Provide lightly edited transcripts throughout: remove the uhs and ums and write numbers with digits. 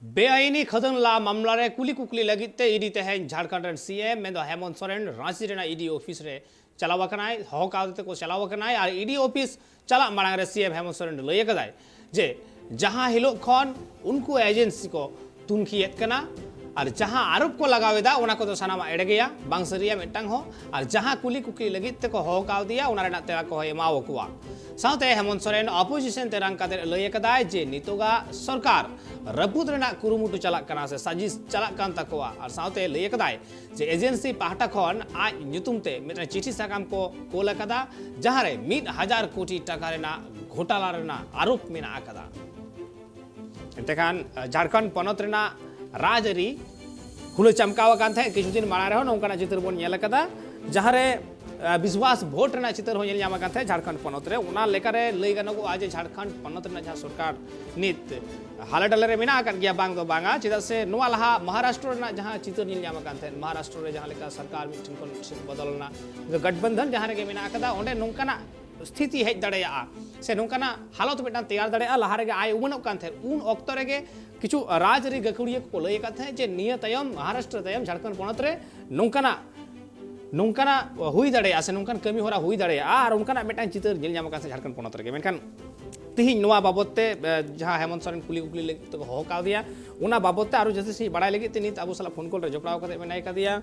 बेआईनी खदन ला मामला रे कुली कुकली लगिते ईडी तेहेन झारखंड रन सीएम मेंदो हेमंत सोरेन रांची रेना ईडी ऑफिस रे चलावा कनाय हकावते को चलावा कनाय और ईडी ऑफिस चला मांग रे सीएम हेमंत सोरेन लय कदाय जे जहां हिलो खन उनको एजेंसी को तुनखियत कना और जहां आरोप को लगावेदा उना को तो सानामा एड़े गया बांग सरिया मिटंग हो और जहां कुली कुकली लगित ते को हकाव दिया उना रेना तेरा को एमाव कुआ साउते हेमंत सोरेन अपोजिशन तेरांग कादे लय कदाय जे नितोगा सरकार रपुत रेना कुरुमुटु चलाक कना से साजिश चलाक कान तकोआ और साउते लय कदाय जे एजेंसी पाहटा खन आज ᱧᱩᱛᱩᱢते मिटन चिठी साकाम को कोल कदा जहां रे 1000 कोटी टाका रेना घोटाला रेना आरोप मेना कदा एतेखान झारखंड पनत रेना राजरी खुले चमकावा कान थे किछु दिन माड़ा रहो नौकाना चित्र बन नेल कदा जहां रे विश्वास भोट रेना चित्र हो नेल कान थे झारखंड पनत रे उना लेकारे लई गनो को आज झारखंड पनत रेना जहां सरकार नित हालडल रे मेना कान गया बांग दो बांगा चिदा से नोआ लहा महाराष्ट्र रेना जहां चित्र नेल कान थे महाराष्ट्र रे जहां लेका सरकार मिठन को बदलना गठबंधन जहां रे मेना कदा ओंडे नौकाना स्थिति हेज दड़ेया से नौकाना हालत मिटन तैयार दड़ेया लहा रे आय उमन कान थे उन ऑक्ट रे किछु राजरी गखुड़िया को लय काथे जे निय तयम महाराष्ट्र तयम झारखंड पनत रे नौकाना हुई दड़ेया से नौकान कमी होरा हुई दड़ेया और उनकाना मिटन चित्र जेल जाम कासे झारखंड पनत रे मेनखान तिहिं नोआ बाबतते जहां हेमंत सोरेन कुली कुली लगित तो हका दिया उना बाबतते आरो जैसे से बड़ाई लगित नित अबो सला फोन कॉल रे जोपड़ाव कते मेनाय का दिया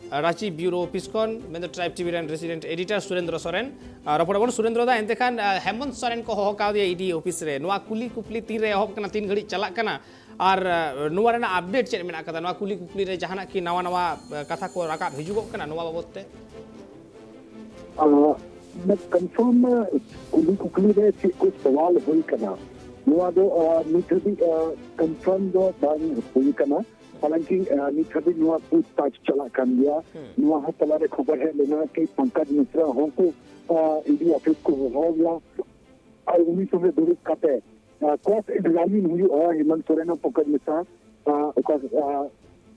रांची ब्यूरो ऑफिस कौन मेंदो ट्राइब टीवी रेन रेसिडेंट एडिटर सुरेंद्र सोरेन रपड़बन सुरेंद्र दा एंतेखान हेमंत सोरेन को हका दिया ईडी ऑफिस रे नोआ कुली कुपली तीन रे एहब कना 3 घड़ी चला कना और नोआ रेना अपडेट चेक मेना कदा नोआ कुली कुपली रे जहाना की नवा नवा कथा को राका हिजुगो कना नोआ बाबतते मैं कंफर्म कुली कुली रे कुछ सवाल हुई कना नोआ दो निथबी कंफर्म दो बांग हुई कना हालांकि निथबी नोआ पूछताछ चला कर लिया नोआ हतला रे खबर है लेना कि पंकज मिश्रा हो को ईडी ऑफिस को हो गया और उन्हीं से दूर काटे क्रॉस एग्जामिन हुई और हेमंत सोरेन और पंकज मिश्रा का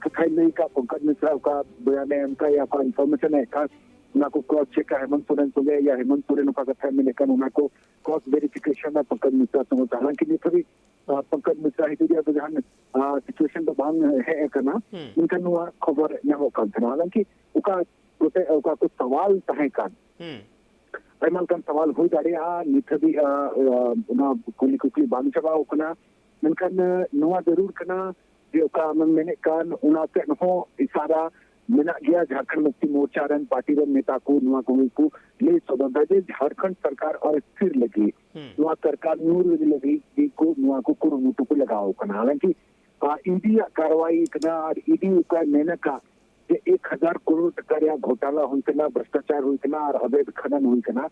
कथाई नहीं का पंकज मिश्रा का बयान है उनका या का इंफॉर्मेशन है खास उनको क्रॉस चेक का हेमंत सोरेन संगे या हेमंत सोरेन का कथा में लेकर उनको क्रॉस वेरिफिकेशन है पंकज मिश्रा संगे हालांकि निथबी पंकज मिश्रा हिदिया तो जहां सिचुएशन तो बांग है करना उनका नुआ खबर न हो कर हालांकि उका कुछ सवाल तहे कान एमन कान सवाल हुई दाड़िया निथबी उना कुली कुली बांग चबा ओकना मनकन नुआ जरूर कना जे उका मन मेने कान उना से हो इशारा मेना गया Jharkhand Mukti Morcha run party run नेता को नुआ को ले सदन जे झारखंड सरकार और स्थिर लगी नुआ सरकार नूर लगी को नुआ को कुरुमुटु को लगाओ कना हालांकि ईडी कार्रवाई कना और ईडी का मेना का जे 1000 करोड़ टका घोटाला हुई कना भ्रष्टाचार हुई कना और अवैध खनन हुई कना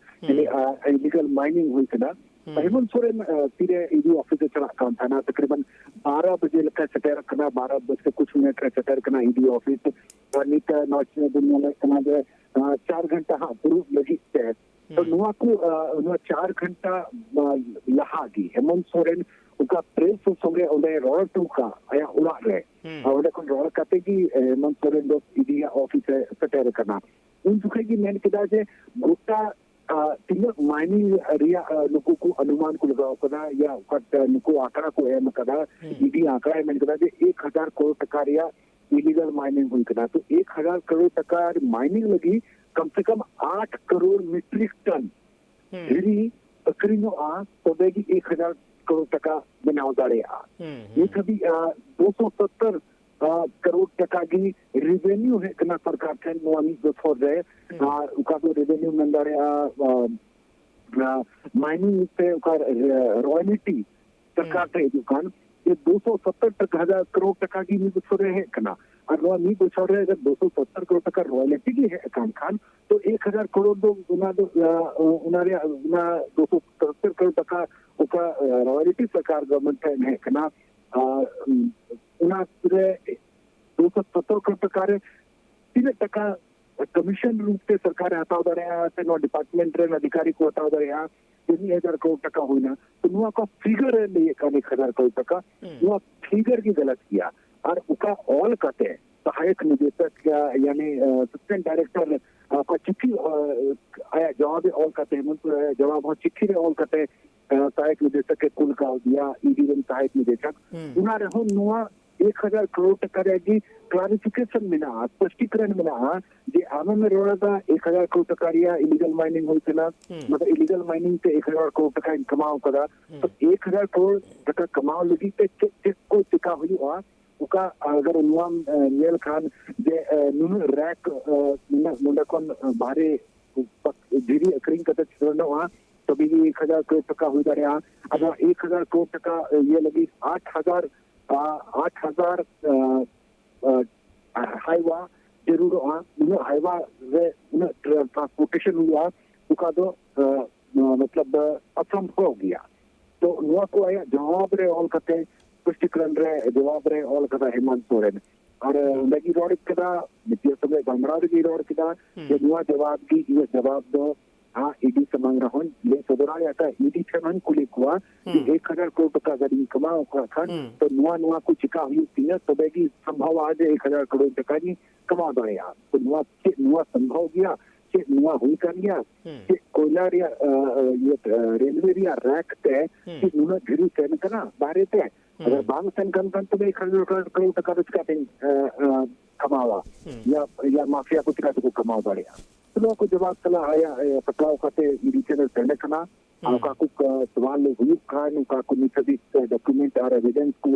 इलीगल माइनिंग हुई कना हेमंत सोरेन तीरे ईडी ऑफिस चला काम था ना तकरीबन 12 बजे लगा सटर कना 12 बज के कुछ मिनट रे सटर कना ईडी ऑफिस नित नॉच में दुनिया में कना 4 घंटा हाँ पूर्व लगी है तो नुआ को 4 घंटा लहागी हेमंत सोरेन उनका प्रेस संगे ओंडे रोड टू का आया उड़ा रे ओंडे को रोड काते की हेमंत सोरेन दो ईडी ऑफिस सटर कना उन दुखे की मैंने किदा जे गोटा तीन माइनिंग रिया नुको को अनुमान को लगाओ कदा या कट नुको आंकड़ा को एम कदा ईडी आंकड़ा है मैंने कदा जे 1000 करोड़ टका रिया इलीगल माइनिंग हुई कदा तो 1000 करोड़ टका माइनिंग लगी कम से कम 8 करोड़ मीट्रिक टन हिरी तकरीनो आ तोबेगी 1000 करोड़ टका बनाओ दाड़े आ ये कभी 270 करोड़ टका की रेवेन्यू है कना सरकार थे नोनी जो छोड़ रहे उका तो रेवेन्यू में दाड़े माइनिंग पे उका रॉयल्टी सरकार थे दुकान ये 270 करोड़ टका की नींद छोड़ रहे हैं कना और वो नींद छोड़ रहे अगर 270 करोड़ टका रॉयल्टी की है काम खान तो 1000 करोड़ दो उना 270 करोड़ टका उका रॉयल्टी सरकार गवर्नमेंट है कना उना 270 करोड़ टका 3 टका कमीशन रूप से सरकार हटाव दे रहे नो डिपार्टमेंट रे अधिकारी को हटाव दे रहे 3000 करोड़ टका हुई ना तो नुआ का फिगर है नहीं 1000 करोड़ टका नुआ फिगर की गलत किया और उका ऑल कटे सहायक निदेशक यानी असिस्टेंट डायरेक्टर का चिट्ठी आया जवाब ऑल कटे जवाब चिट्ठी रे ऑल कटे सहायक निदेशक के कुल का दिया ईडी रन सहायक निदेशक उना रहो नुआ 1000 करोड़ टका रेगी क्लारिफिकेशन मिना स्पष्टीकरण मिना जे आमे में रोड़ा था 1000 करोड़ टका रिया इलीगल माइनिंग होई थला मतलब इलीगल माइनिंग पे 1000 करोड़ टका कमाओ कदा तो 1000 करोड़ टका कमाओ लगी पे चेक को चिका हुई आ उका अगर नुआ नेल खान जे नुन रैक मुंडा कोन बारे धीरे अकरिंग कते छोड़ना तभी 1000 करोड़ टका हुई दरिया अगर 1000 करोड़ टका ये लगी 8000 हाईवा जरूर हाईवा ट्रांसपोर्टेशन हुआ उका तो मतलब असंभव हो गया तो नुआ को आया जवाब रे ऑल कते पुष्टिकरण रे जवाब रे ऑल कता हेमंत सोरेन और लगी रोड कदा नित्य समय गमराद की रोड कदा ये नुआ जवाब की ये जवाब दो हाँ ईडी समंग रहो ले सदरा आता ईडी छमन कुली कुआ 1000 करोड़ टका गरी कमाओ का खान तो नुआ को चिका हुई तीन तबेगी संभव आज 1000 करोड़ टका जी कमा दो यार तो नुआ संभव गया कि नुआ हुई कर लिया कि कोयला रिया ये रेलवे रिया रैक ते कि नुना घिरी सेन करना बारे ते अगर बांग सेन करन तो 1000 करोड़ टका उसका कमावा या माफिया को चिका तो कमाओ बढ़िया लोगों को जवाब चला आया पटलाव खाते रीचर करने कना काकू सवाल हुई खान काकू निथदी डॉक्यूमेंट और एविडेंस को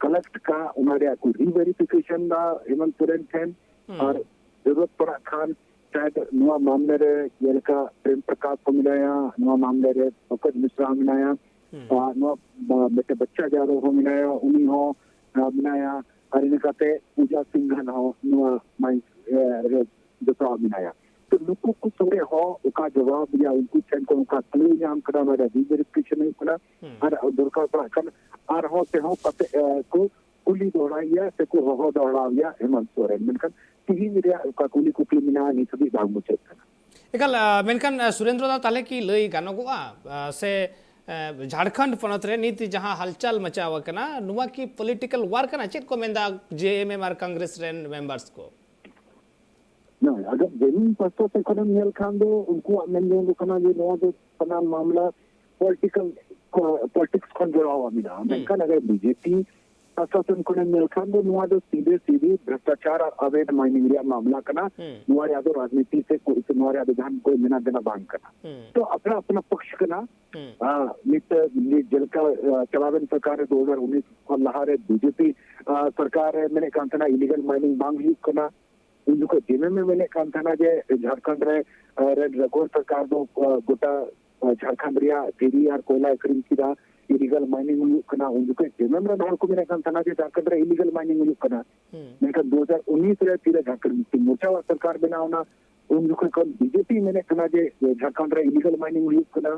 कलेक्ट का उन्होंने को रीवेरिफिकेशन दा हेमंत सोरेन थे और जरूरत पड़ा खान शायद नुआ मामले रे ये का प्रेम प्रकाश को मिलाया नुआ मामले रे पंकज मिश्रा मिलाया नुआ बेटे बच्चा जा रहा हो मिलाया उन्हीं हो मिलाया और इनका ते पूजा सिंघन हो नुआ माइंस जो मिलाया तो लोगों को थोड़े हो उनका जवाब या उनको चेक को उनका क्लू नाम करा मेरा वेरिफिकेशन नहीं करा और दुर्गा पड़ा कर आ रहा से हो पते को कुली दौड़ाया से को हो दौड़ाया हेमंत सोरेन मिलकर तीन मेरा का कुली कुली मिना नहीं सभी भाग मुझे एकल मेनकान सुरेंद्र दा ताले की लई गानोगुआ से झारखंड पनत रे नीति जहां हलचल मचावा कना नुवा की पॉलिटिकल वार कना चेक को मेंदा जेएमएम आर कांग्रेस रेन मेंबर्स को ना अगर जमीन पस्तो से कदम नेल खान दो उनको अमेंडो को कना जे नो दो पना मामला पॉलिटिक्स को जोड़ावा मिला मेनकान अगर बीजेपी शासन को नेल खान दो नुआ दो सीधे भ्रष्टाचार और अवैध माइनिंग रिया मामला कना नुआ यादव राजनीति से कोई नुआ यादव जहां कोई लेना देना बांध करना तो अपना अपना पक्ष कना नित जल का चलावन सरकार 2019 को लहारे बीजेपी सरकार है मैंने कहा था इलीगल माइनिंग बांग ही करना उनको जिले में मैंने कहा था ना जे झारखंड रे रेड रघुवर सरकार दो गोटा झारखंड रिया तेरी और कोयला करीम की इलीगल माइनिंग हुई करना उनको जिले में नाल को मैंने कहा था ना जे झारखंड रे इलीगल माइनिंग हुई करना मैंने कहा 2019 रे तीर झारखंड मुक्ति मोर्चा और सरकार बनावना उनको कल बीजेपी मैंने कहा जे झारखंड रे इलीगल माइनिंग हुई करना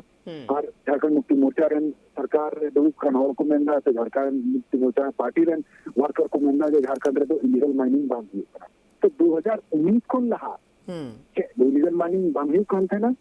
और झारखंड मुक्ति मोर्चा रे सरकार रे दो कनौर को मेंदा से झारखंड मुक्ति मोर्चा पार्टी रे वर्कर को मेंदा जे झारखंड रे तो इलीगल माइनिंग बांध हुई करना तो 2019 को लहा इलीगल माइनिंग बंद कौन था ना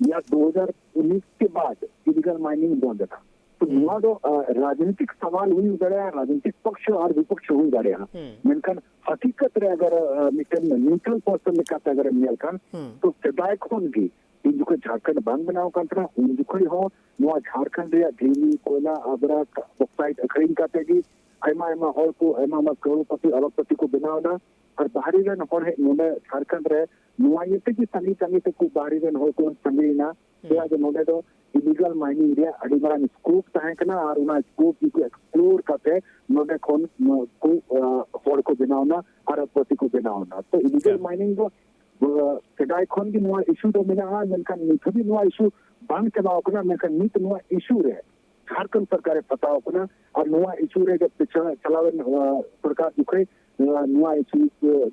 या 2019 के बाद इलीगल माइनिंग बंद था तो नुआ दो राजनीतिक सवाल हुई उड़ाया राजनीतिक पक्ष और विपक्ष हुई उड़ाया मेनकन हकीकत रे अगर मिशन न्यूट्रल पर्सन लिखा अगर मिल खान तो सदाय कौन की इनको झारखंड बंद बनाओ कंत्रा उनको हो नुआ झारखंड रे ढीली कोयला अबरा बॉक्साइट अखरीन काटे की एमा हॉल को एमा करोड़पति अरबपति को बनावना और बाहरी रन हो है नोने झारखंड रे नुआयते की संगी को बाहरी रन हो को संगी ना या जो नोने तो इलीगल माइनिंग एरिया अड़ी बड़ा स्कोप ताहे कना और उना स्कोप को एक्सप्लोर करते नोने कोन को होड़ को बनावना और प्रति को बनावना तो इलीगल माइनिंग को सदाय खोन की नुआ इशू तो मिला मनका निथबी नुआ इशू बंद करवाओ कना मनका नित नुआ इशू रे झारखंड सरकार पता हो कना और नुआ इशू रे जब चलावन सरकार दुखे नुआ इशू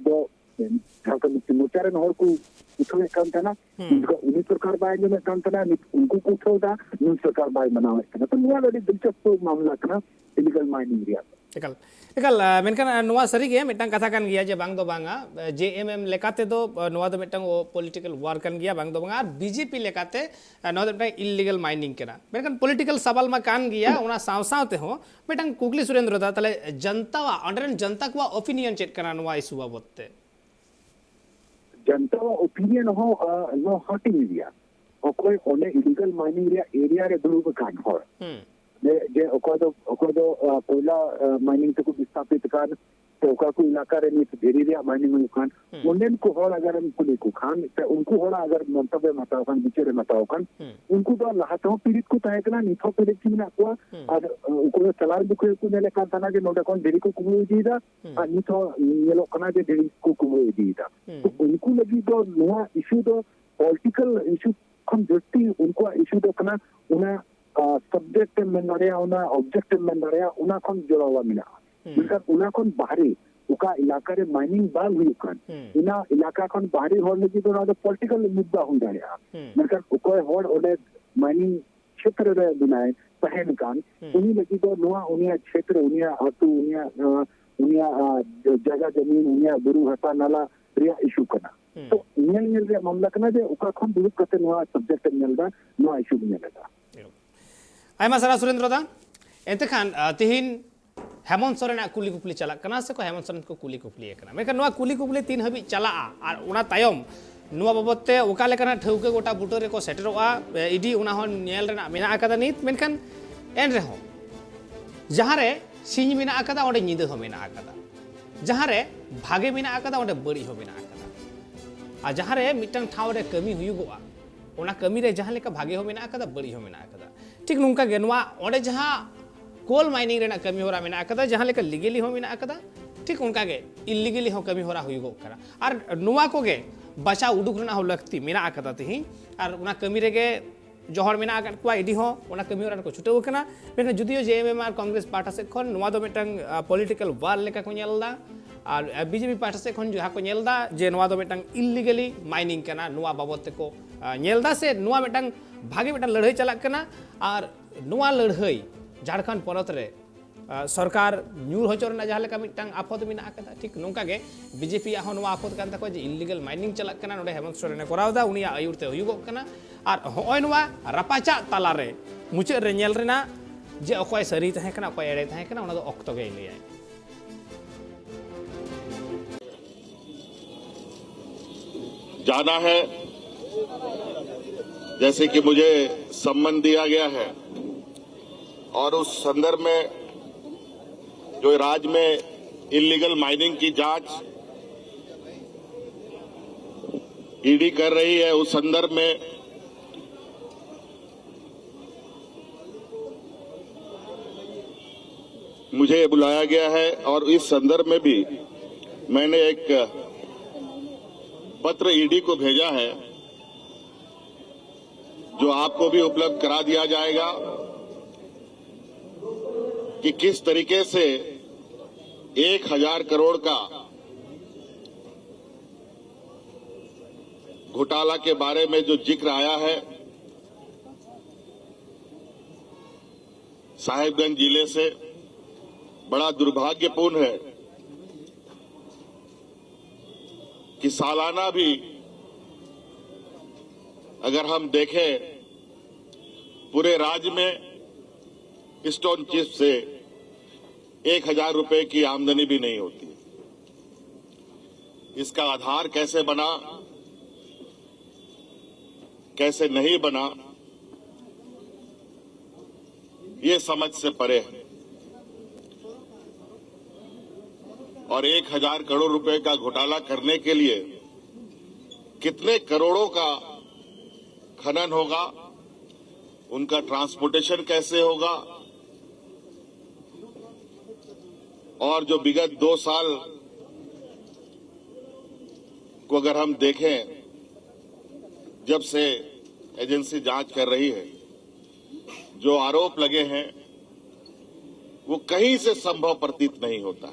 दो झारखंड मुक्ति मोर्चा रे नहर को उठवे काम था ना उन्हीं सरकार बाय जो में काम था ना उनको उठो था न्यू सरकार बाय बनावे था तो नुआ बड़ी दिलचस्प मामला था इलीगल माइनिंग एरिया एकल मेनकान नुआ सरी गया मिटang कथा कान गया जे बांग दो बांगा जेएमएम लेकाते दो नुआ दो मिटang पॉलिटिकल वार कान गया बांग दो बांगा और बीजेपी लेकाते नुआ दो मिटang इलीगल माइनिंग केना मेनकान पॉलिटिकल सवाल मा कान गया उना सावसावते हो मिटang कुकली सुरेंद्र दा तले जनता वा अंडरन जनता को ओपिनियन चेक कना नुआ इशू बाबतते जनता वा ओपिनियन हो नो हटी मीडिया ᱚᱠᱚᱭ ᱚᱱᱮ ᱤᱞᱤᱜᱟᱞ ᱢᱟᱭᱱᱤᱝ ᱨᱮᱭᱟᱜ ᱮᱨᱤᱭᱟ ᱨᱮ ᱫᱩᱲᱩᱵ ᱟᱠᱟᱱ ᱦᱚᱲ ᱡᱮ ᱚᱠᱚᱭ ᱫᱚ ᱠᱚᱭᱞᱟ ᱢᱟᱭᱱᱤᱝ ᱛᱮᱠᱚ ᱵᱤᱥᱛᱟᱯᱤᱛ ᱟᱠᱟᱱ ᱥᱮ ᱚᱠᱟ ᱠᱚ ᱮᱞᱟᱠᱟ ᱨᱮ ᱱᱤᱛ ᱫᱷᱤᱨᱤ ᱨᱮᱭᱟᱜ ᱢᱟᱭᱱᱤᱝ ᱦᱩᱭᱩᱜ ᱠᱟᱱ ᱚᱸᱰᱮᱱ ᱠᱚ ᱦᱚᱲ ᱟᱜᱟᱨᱮᱢ ᱠᱩᱞᱤ ᱠᱚ ᱠᱷᱟᱱ ᱥᱮ ᱩᱱᱠᱩ ᱦᱚᱲᱟᱜ ᱟᱜᱟᱨ ᱢᱚᱱᱛᱚᱵᱮ ᱦᱟᱛᱟᱣ ᱠᱷᱟᱱ ᱵᱤᱪᱟᱹᱨᱮ ᱦᱟᱛᱟᱣ ᱠᱷᱟᱱ ᱩᱱᱠᱩ ᱫᱚ ᱞᱟᱦᱟ ᱛᱮᱦᱚᱸ ᱯᱤᱲᱤᱛ ᱠᱚ ᱛᱟᱦᱮᱸ ᱠᱟᱱᱟ ᱱᱤᱛ ᱦᱚᱸ ᱯᱤᱲᱤᱛ ᱜᱮ ᱢᱮᱱᱟᱜ ᱠᱚᱣᱟ ᱟᱨ ᱩᱱᱠᱩ ᱫᱚ ᱪᱟᱞᱟᱣ ᱡᱚᱠᱷᱚᱡ ᱠᱚ ᱧᱮᱞᱮᱫ ᱠᱟᱱ ᱛᱟᱦᱮᱱᱟ ᱡᱮ ᱱᱚᱰᱮ ᱠᱷᱚᱱ ᱫᱷᱤᱨᱤ ᱠᱚ ᱠᱩᱢᱲᱩ ᱤᱫᱤᱭᱮᱫᱟ ᱟᱨ ᱱᱤᱛ ᱦᱚᱸ ᱧᱮᱞᱚᱜ ᱠᱟᱱᱟ ᱡᱮ ᱫᱷᱤᱨᱤ ᱠᱚ ᱠᱩᱢᱲᱩ ᱤᱫᱤᱭᱮᱫᱟ ᱛᱚ ᱩᱱᱠᱩ ᱞᱟᱹᱜᱤᱫ ᱫᱚ ᱱᱚᱣᱟ ᱤᱥᱩ ᱫᱚ ᱯᱚᱞᱤᱴᱤᱠᱟᱞ ᱤᱥᱩ ᱠᱷᱚᱱ ᱡᱟᱹᱥᱛᱤ ᱩᱱᱠᱩᱣᱟᱜ ᱤᱥᱩ ᱫᱚ ᱠᱟᱱᱟ ᱚᱱᱟ सब्जेक्ट में नड़िया उना ऑब्जेक्ट में नड़िया उना खन जोड़ावा मिला मिलकर उना खन बाहरी उका इलाका रे माइनिंग बाल हुई कन उना इलाका खन बाहरी होड़ लगी तो ना पॉलिटिकल मुद्दा हो जाया मिलकर कोई होड़ ओने माइनिंग क्षेत्र रे बनाए पहन कान उनी लगी तो नोआ उनिया क्षेत्र उनिया अतु उनिया जगह जमीन उनिया बुरु हता नाला रिया इशू कना तो नेल रे मामला कना जे उका खन दुरुप कते नोआ सब्जेक्ट नेलदा नोआ इशू नेलदा आयमा सारा सुरेंद्र दा एते खान तिहिन हेमंत सोरेन कुली कुपली चला कना से को हेमंत सोरेन को कुली कुपली कना मेकन नोआ कुली कुपली तीन हबी चला आर उना तायम नोआ बाबते ओका लेकना ठौके गोटा बुटो रे को सेटरोआ इडी उना हन नेल रेना मेना आकादा नित मेनखान एन रे हो जहां रे सिंह मेना आकादा ओडे निदे हो मेना आकादा जहां रे भागे मेना आकादा ओडे बड़ी हो मेना आकादा आ जहां रे मिटन ठाव रे कमी हुयुगोआ ओना कमी रे जहां लेका भागे हो मेना आकादा बड़ी हो मेना आकादा ठीक नुका गे नोआ ओडे जहां कोल माइनिंग रेना कमी होरा मेना आकादा जहां लेका लीगली हो मेना आकादा ठीक उनका गे इलीगली हो कमी होरा हुयुगो करा आर नोआ को गे बचा उडुक रेना हो लगती मेना आकादा तिही आर उना कमी रे गे जोहर मेना आकाद को इडी हो उना कमी होरा को छुटेव कना मेना जुदियो जेएमएम आर कांग्रेस पार्टी से खन नोआ दो मिटंग पॉलिटिकल वार लेका को नेलदा और बीजेपी पार्टी से खन जहा को नेलदा जे नोआ दो मिटंग इलीगली माइनिंग कना नोआ बाबत को नेलदा से नोआ मिटंग भागे मिटंग लड़ाई चला कना और नोआ लड़ाई झारखंड पनत रे सरकार न्यूर होचोरना जहां लेका मिटंग आफत मेना आकादा ठीक नोंका गे बीजेपी आ नोआ आफत कान तको जे इलीगल माइनिंग चला कना नोडे हेमंत सोरेन करावदा उनिया आयुरते हुयुगो कना और होय नोआ रापाचा ताला रे मुचे रे नेल रेना जे अखय सरी तहे कना अखय एड़े तहे कना ओना दो ऑक्तो गे लेय जाना है जैसे कि मुझे सम्मान दिया गया है और उस संदर्भ में जो राज्य में इलीगल माइनिंग की जांच ईडी कर रही है उस संदर्भ में मुझे बुलाया गया है और इस संदर्भ में भी मैंने एक पत्र ईडी को भेजा है जो आपको भी उपलब्ध करा दिया जाएगा कि किस तरीके से 1000 करोड़ का घोटाला के बारे में जो जिक्र आया है साहिबगंज जिले से बड़ा दुर्भाग्यपूर्ण है कि सालाना भी अगर हम देखें पूरे राज्य में स्टोन चिप से 1000 रुपए की आमदनी भी नहीं होती। इसका आधार कैसे बना, कैसे नहीं बना, ये समझ से परे है। और 1000 करोड़ रुपए का घोटाला करने के लिए कितने करोड़ों का खनन होगा, उनका ट्रांसपोर्टेशन कैसे होगा, और जो विगत 2 साल को अगर हम देखें जब से एजेंसी जांच कर रही है, जो आरोप लगे हैं वो कहीं से संभव प्रतीत नहीं होता।